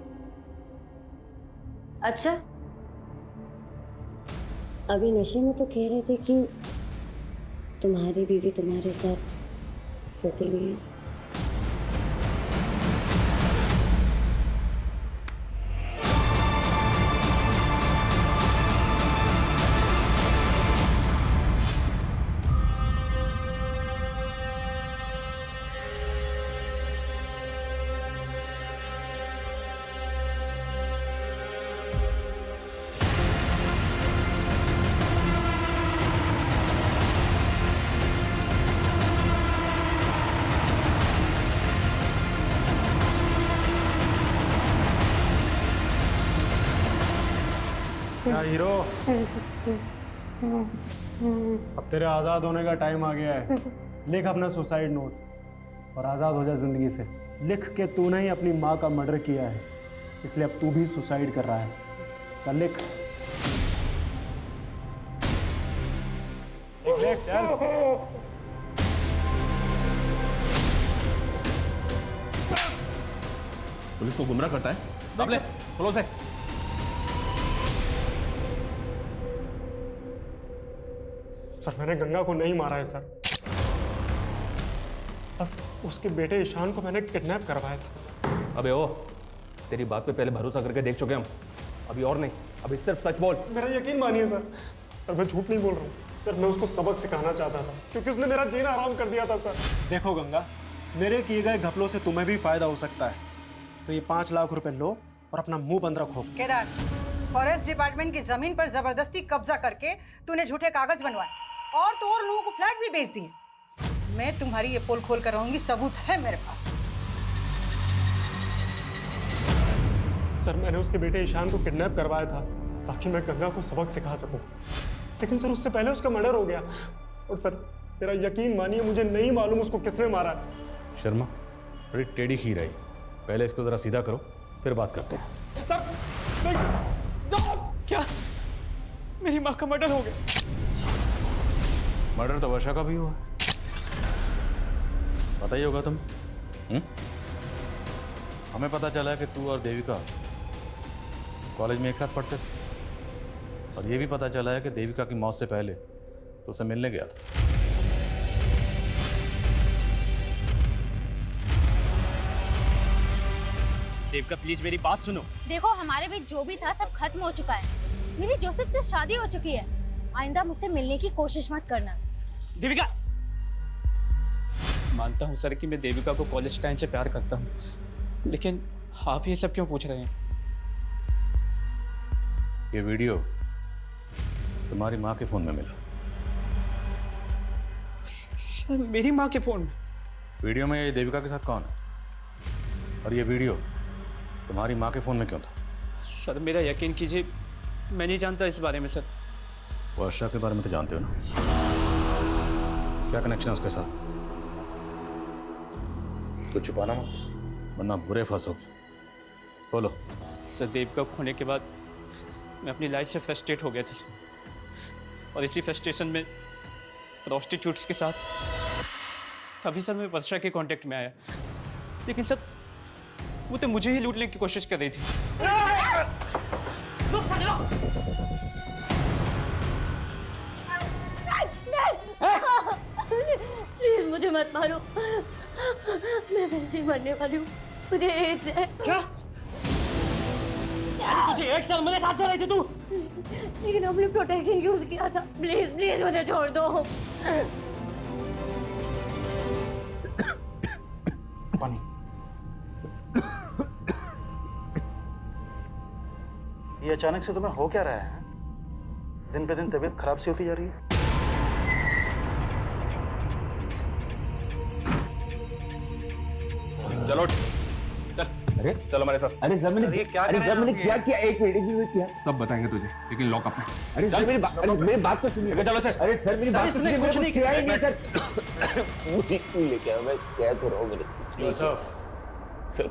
अच्छा, अभी नशे में तो कह रहे थे कि तुम्हारी बीवी तुम्हारे साथ सोती नहीं है। क्या हीरो, अब तेरे आज़ाद होने का टाइम आ गया है। लिख अपना सुसाइड नोट और आज़ाद हो जा जिंदगी से। लिख के तूने ही अपनी माँ का मर्डर किया है, इसलिए अब तू भी सुसाइड कर रहा है। चल लिख, लिख चल। पुलिस को गुमराह करता है। अब ले, क्लोज है। सर मैंने गंगा को नहीं मारा है सर, बस उसके बेटे ईशान को मैंने किडनैप करवाया था। अबे ओ, तेरी बात पे पहले भरोसा करके देख चुके हम, अभी और नहीं, अभी सिर्फ सच बोल। मेरा यकीन मानिए सर, सर मैं झूठ नहीं बोल रहा हूँ सर, मैं उसको सबक सिखाना चाहता था क्योंकि उसने मेरा जीना आराम कर दिया था सर। देखो गंगा, मेरे किए गए घपलों से तुम्हें भी फायदा हो सकता है, तो ये 5 लाख रुपए लो और अपना मुंह बंद रखो। केदार, फॉरेस्ट डिपार्टमेंट की जमीन पर जबरदस्ती कब्जा करके तूने झूठे कागज बनवाए और तो और लोगों को फ्लैट भी बेच दिए। मैं तुम्हारी ये पोल खोल कर रहूंगी, सबूत है मेरे पास। सर मैंने उसके बेटे ईशान को किडनैप करवाया था ताकि मैं गंगा को सबक सिखा सकूं, लेकिन सर उससे पहले उसका मर्डर हो गया। और सर मेरा यकीन मानिए, मुझे नहीं मालूम उसको किसने मारा है। शर्मा, बड़ी टेढ़ी खीर आई, पहले इसको जरा सीधा करो, फिर बात करते हैं। सर नहीं, जाओ। क्या मेरी माँ का मर्डर हो गया? मर्डर तो वर्षा का भी हुआ, पता ही होगा तुम। हमें पता चला है कि तू और देविका कॉलेज में एक साथ पढ़ते थे, और ये भी पता चला है कि देविका की मौत से पहले तो उसे मिलने गया था। देविका प्लीज मेरी बात सुनो। देखो, हमारे बीच जो भी था सब खत्म हो चुका है। मेरी जोसेफ से शादी हो चुकी है। आइंदा मुझसे मिलने की कोशिश मत करना। देविका, मानता हूँ सर कि मैं देविका को कॉलेज टाइम से प्यार करता हूँ, लेकिन आप ये सब क्यों पूछ रहे हैं? ये वीडियो तुम्हारी माँ के फोन में मिला। सर मेरी माँ के फोन में? वीडियो में ये देविका के साथ कौन है, और ये वीडियो तुम्हारी माँ के फोन में क्यों था? सर मेरा यकीन कीजिए, मैं नहीं जानता इस बारे में सर। वर्षा के बारे में तो जानते हो ना, क्या कनेक्शन है उसके साथ? कुछ छुपाना मत, वरना बुरे फंसोगे। बोलो। सर देविका खोने के बाद मैं अपनी लाइफ से फ्रस्ट्रेट हो गया था सर, और इसी फ्रस्ट्रेशन में प्रोस्टिट्यूट्स के साथ तभी सर मैं वर्षा के कांटेक्ट में आया, लेकिन सर वो तो मुझे ही लूटने की कोशिश कर रही थी। प्लीज मुझे मत मारो, मैं वैसे ही मरने वाली हूँ, मुझे एड्स है। क्या? तुझे 1 साल मेरे साथ रही थी तू? लेकिन हमने प्रोटेक्शन यूज किया था। प्लीज प्लीज मुझे छोड़ दो। पानी। ये अचानक से तुम्हें हो क्या रहा है? दिन पे दिन तबीयत खराब सी होती जा रही है। चलो चल। अरे चलो हमारे साथ। अरे सर मैंने क्या किया? एक मिनट किया। सब बताएंगे तुझे, लेकिन लॉकअप में। अरे सर मेरी बात तो सुनिए। चलो सर। अरे सर मेरी बात तो सुनिए, कुछ नहीं किया ही नहीं सर। मुझे क्यों लेके आया? मैं कह तो रहा हूँ मैंने कुछ नहीं किया। सर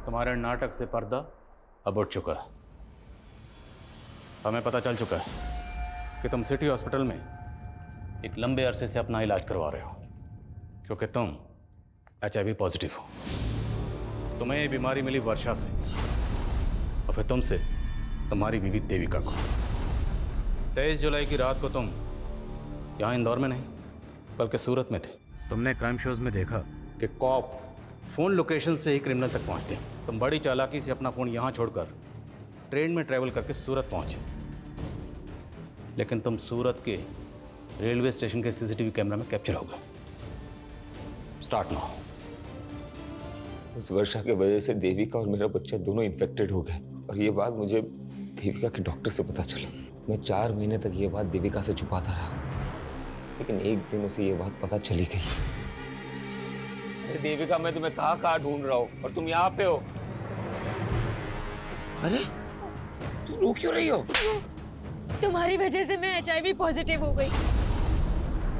तुम्हारे नाटक से पर्दा अब उठ चुका है। हमें पता चल चुका है कि तुम सिटी हॉस्पिटल में एक लंबे अरसे से अपना इलाज करवा रहे हो, क्योंकि तुम HIV पॉजिटिव हो। तुम्हें ये बीमारी मिली वर्षा से, और फिर तुमसे तुम्हारी बीवी देविका को। 23 जुलाई की रात को तुम यहाँ इंदौर में नहीं बल्कि सूरत में थे। तुमने क्राइम शोज में देखा कि कॉप फोन लोकेशन से ही क्रिमिनल तक पहुंचते हैं। तुम बड़ी चालाकी से अपना फोन यहाँ छोड़कर ट्रेन में ट्रैवल करके सूरत पहुंचे, लेकिन तुम सूरत के रेलवे स्टेशन के CCTV कैमरा में कैप्चर हो गए। Start now. उस वर्षा की वजह से देविका और मेरा बच्चा दोनों इन्फेक्टेड हो गए, और ये बात मुझे देविका के डॉक्टर से पता चला। मैं 4 महीने तक ये बात देविका से छुपाता रहा, लेकिन एक दिन उसे ये बात पता चली गई। अरे देविका, मैं तुम्हें कहाँ ढूंढ रहा हूँ और तुम यहाँ पे हो। अरे तू रो क्यों रही हो? तुम्हारी वजह से मैं HIV पॉजिटिव हो गई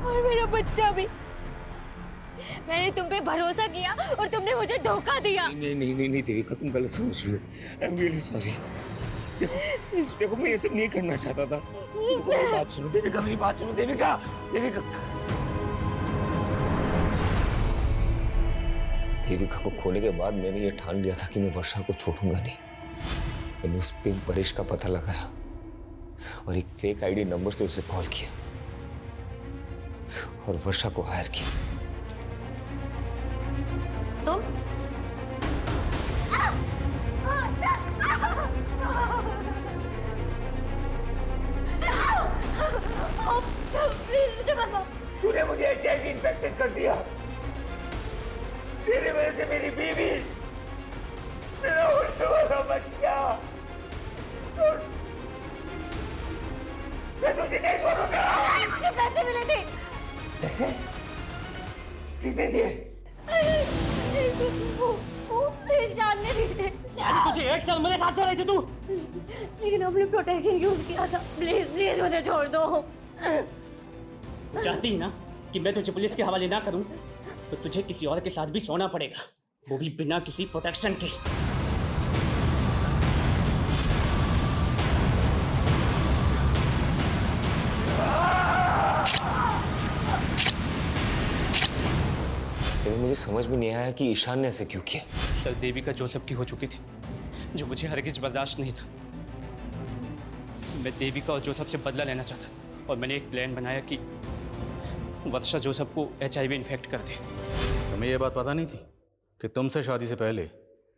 और मेरा बच्चा भी। मैंने तुम पे भरोसा किया और तुमने मुझे धोखा दिया। नहीं देविका, तुम गलत समझ रही हो। I am really sorry. देखो मैं ये सब नहीं करना चाहता था। मेरी बात सुनो देविका, मेरी बात सुनो देविका। देविका को खोने के बाद मैंने ये ठान लिया था कि मैं वर्षा को छोड़ूंगा नहीं। मैंने उस पिंक परेश का पता लगाया और एक फेक ID नंबर से उसे कॉल किया और वर्षा को हायर किया। तुम? तूने मुझे HIV इन्फेक्टेड कर दिया। तेरे वजह से मेरी बीवी, मेरा होने वाला बच्चा, मैं तुझे नहीं छोड़ूंगा। मुझे पैसे मिले थे। पैसे? किसने दिए? वो ईशान ने दिए थे। तुझे 1 साल मेरे साथ रही थी तू, लेकिन अपने प्रोटेक्शन यूज किया था। प्लीज मुझे छोड़ दो। चाहती है ना कि मैं तुझे पुलिस के हवाले ना करूं, तो तुझे किसी और के साथ भी सोना पड़ेगा, वो भी बिना किसी प्रोटेक्शन के। लेकिन मुझे समझ में नहीं आया कि ईशान ने ऐसे क्यों किया। सर देविका जोसेफ की हो चुकी थी, जो मुझे हरगिज बर्दाश्त नहीं था। मैं देविका और जोसेफ से बदला लेना चाहता था और मैंने एक प्लान बनाया कि वर्षा जोसेफ को HIV इन्फेक्ट कर दे। तुम्हें यह बात पता नहीं थी कि तुमसे शादी से पहले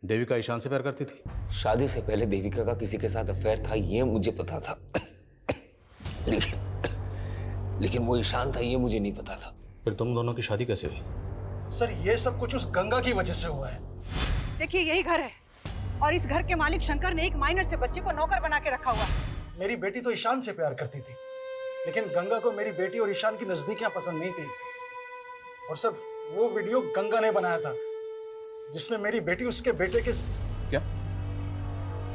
देविका ईशान से प्यार करती थी? शादी से पहले देविका का किसी के साथ अफेयर था, ये मुझे पता था। लेकिन वो ईशान था, ये मुझे नहीं पता था। फिर तुम दोनों की शादी कैसे हुई? सर ये सब कुछ उस गंगा की वजह से हुआ है। देखिए यही घर है और इस घर के मालिक शंकर ने एक माइनर से बच्चे को नौकर बना के रखा हुआ है। मेरी बेटी तो ईशान से प्यार करती थी, लेकिन गंगा को मेरी बेटी और ईशान की नजदीकियां पसंद नहीं थी। और सर वो वीडियो गंगा ने बनाया था जिसमें मेरी बेटी उसके बेटे के क्या?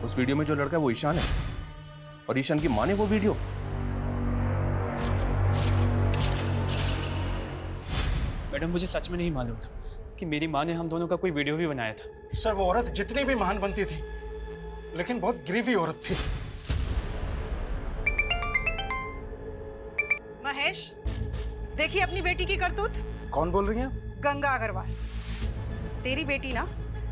उस वीडियो में जो लड़का है वो ईशान है और ईशान की माँ ने वो वीडियो? मैडम मुझे सच में नहीं मालूम था कि मेरी माँ ने हम दोनों का कोई वीडियो भी बनाया था। सर वो औरत जितनी भी महान बनती थी, लेकिन बहुत गिरी औरत थी। महेश, देखिए अपनी बेटी की करतूत। कौन बोल रही हैं? गंगा अग्रवाल। तेरी बेटी ना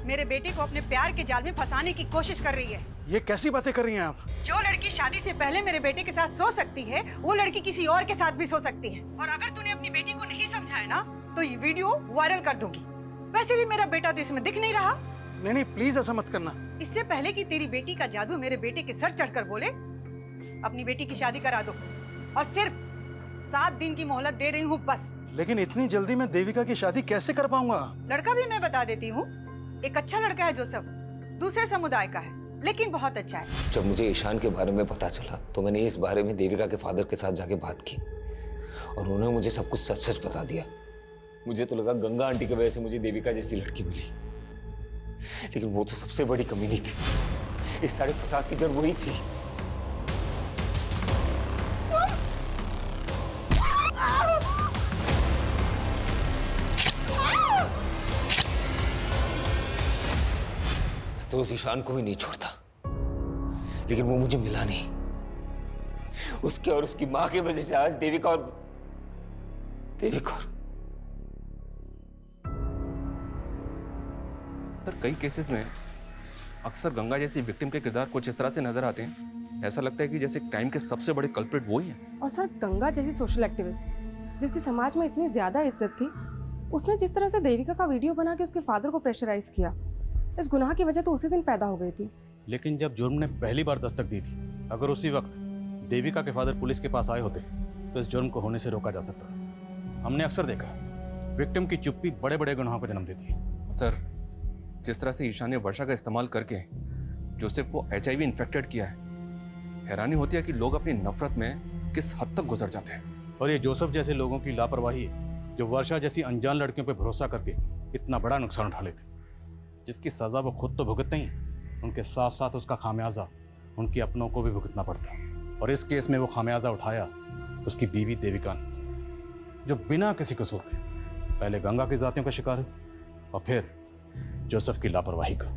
मेरे बेटे को अपने प्यार के जाल में फंसाने की कोशिश कर रही है। ये कैसी बातें कर रही हैं आप? जो लड़की शादी से पहले मेरे बेटे के साथ सो सकती है, वो लड़की किसी और के साथ भी सो सकती है। और अगर तूने अपनी बेटी को नहीं समझाया ना, तो ये वीडियो वायरल कर दूंगी। वैसे भी मेरा बेटा तो इसमें दिख नहीं रहा। नहीं प्लीज ऐसा मत करना। इससे पहले कि तेरी बेटी का जादू मेरे बेटे के सर चढ़कर बोले, अपनी बेटी की शादी करा दो। और सिर्फ 7 दिन की मोहलत दे रही हूँ बस। लेकिन इतनी जल्दी मैं देविका की शादी कैसे कर पाऊंगा? लड़का भी मैं बता देती हूँ। एक अच्छा लड़का है जोसेफ, दूसरे समुदाय का है, लेकिन बहुत अच्छा है। जब मुझे ईशान के बारे में पता चला तो मैंने इस बारे में देविका के फादर के साथ जाके बात की और उन्होंने मुझे सब कुछ सच सच बता दिया। मुझे तो लगा गंगा आंटी की वजह से मुझे देविका जैसी लड़की मिली, लेकिन वो तो सबसे बड़ी कमी नहीं थी। इस सारे फसाद की जड़ वही थी। तो उस ईशान को भी नहीं छोड़ता, लेकिन वो मुझे मिला नहीं। उसके और उसकी मां की वजह से आज देविका और सर कई केसेस में अक्सर गंगा जैसी विक्टिम के किरदार कुछ इस तरह से नजर आते हैं, ऐसा लगता है कि जैसे क्राइम के सबसे बड़े कल्प्रिट वो ही है। और सर गंगा जैसी सोशल एक्टिविस्ट जिसकी समाज में इतनी ज्यादा इज्जत थी, उसने जिस तरह से देविका का वीडियो बना के उसके फादर को प्रेशराइज किया, इस गुनाह की वजह तो उसी दिन पैदा हो गई थी। लेकिन जब जुर्म ने पहली बार दस्तक दी थी, अगर उसी वक्त देविका के फादर पुलिस के पास आए होते तो इस जुर्म को होने से रोका जा सकता था। हमने अक्सर देखा विक्टिम की चुप्पी बड़े बड़े गुनाहों को जन्म देती है। सर जिस तरह से ईशान ने वर्षा का इस्तेमाल करके जोसेफ को HIV इन्फेक्टेड किया है, हैरानी होती है कि लोग अपनी नफरत में किस हद तक गुजर जाते हैं। और ये जोसेफ जैसे लोगों की लापरवाही है जो वर्षा जैसी अनजान लड़कियों पर भरोसा करके इतना बड़ा नुकसान उठा लेते, जिसकी सजा वो खुद तो भुगतते ही, उनके साथ साथ उसका खामियाजा उनके अपनों को भी भुगतना पड़ता है। और इस केस में वो खामियाजा उठाया उसकी बीवी देविका ने, जो बिना किसी कसूर के पहले गंगा की जातियों का शिकार है और फिर जोसेफ की लापरवाही का।